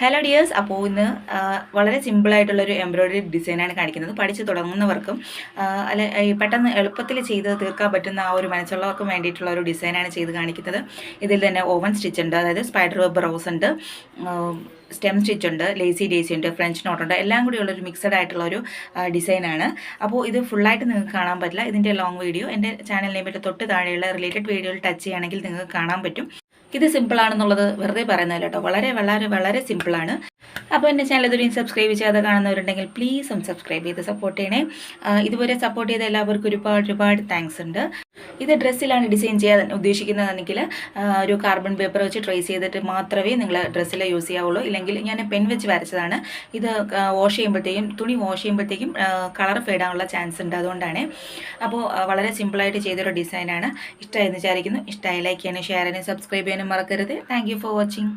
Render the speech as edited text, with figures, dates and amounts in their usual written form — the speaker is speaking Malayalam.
ഹലോ ഡിയേഴ്സ്, അപ്പോൾ ഇന്ന് വളരെ സിമ്പിളായിട്ടുള്ളൊരു എംബ്രോയ്ഡറി ഡിസൈനാണ് കാണിക്കുന്നത്. പഠിച്ച് തുടങ്ങുന്നവർക്കും അല്ല പെട്ടെന്ന് എളുപ്പത്തിൽ ചെയ്ത് തീർക്കാൻ പറ്റുന്ന ആ ഒരു മനസ്സുള്ളവർക്കും വേണ്ടിയിട്ടുള്ള ഒരു ഡിസൈനാണ് ചെയ്ത് കാണിക്കുന്നത്. ഇതിൽ തന്നെ ഓവൻ സ്റ്റിച്ച് ഉണ്ട്, അതായത് സ്പൈഡർ വെബ് റോസ് ഉണ്ട്, സ്റ്റെം സ്റ്റിച്ച് ഉണ്ട്, ലേസി ഡേസി ഉണ്ട്, ഫ്രഞ്ച് നോട്ട് ഉണ്ട്, എല്ലാം കൂടി ഉള്ളൊരു മിക്സഡ് ആയിട്ടുള്ള ഒരു ഡിസൈനാണ്. അപ്പോൾ ഇത് ഫുള്ളായിട്ട് നിങ്ങൾക്ക് കാണാൻ പറ്റില്ല. ഇതിൻ്റെ ലോങ് വീഡിയോ എൻ്റെ ചാനൽ നെയിമിൻ്റെ തൊട്ട് താഴെയുള്ള റിലേറ്റഡ് വീഡിയോയിൽ ടച്ച് ചെയ്യുകയാണെങ്കിൽ നിങ്ങൾക്ക് കാണാൻ പറ്റും. ഇത് സിമ്പിളാണെന്നുള്ളത് വെറുതെ പറയുന്നില്ല കേട്ടോ, വളരെ വളരെ വളരെ സിമ്പിളാണ്. അപ്പോൾ എൻ്റെ ചാനൽ ഇതുവരെയും സബ്സ്ക്രൈബ് ചെയ്യാതെ കാണുന്നവരുണ്ടെങ്കിൽ പ്ലീസ് ഒന്ന് സബ്സ്ക്രൈബ് ചെയ്ത് സപ്പോർട്ട് ചെയ്യണേ. ഇതുവരെ സപ്പോർട്ട് ചെയ്ത എല്ലാവർക്കും ഒരുപാട് താങ്ക്സ് ഉണ്ട്. ഇത് ഡ്രസ്സിലാണ് ഡിസൈൻ ചെയ്യാൻ ഉദ്ദേശിക്കുന്നതെങ്കിൽ ഒരു കാർബൺ പേപ്പർ വെച്ച് ട്രേസ് ചെയ്തിട്ട് മാത്രമേ നിങ്ങൾ ഡ്രസ്സിൽ യൂസ് ചെയ്യാവുള്ളൂ. ഇല്ലെങ്കിൽ ഞാൻ പെൻ വെച്ച് വരച്ചതാണ്. ഇത് വാഷ് ചെയ്യുമ്പോഴത്തേക്കും തുണി വാഷ് ചെയ്യുമ്പോഴത്തേക്കും കളർ ഫേഡാനുള്ള ചാൻസ് ഉണ്ട്, അതുകൊണ്ടാണ്. അപ്പോൾ വളരെ സിമ്പിളായിട്ട് ചെയ്തൊരു ഡിസൈനാണ്. ഇഷ്ടമായെന്ന് വിചാരിക്കുന്നു. ഇഷ്ടമായി ലൈക്ക് ചെയ്യാനും ഷെയർ ചെയ്യാനും സബ്സ്ക്രൈബ് ചെയ്യാനും മറക്കരുത്. Thank you for watching.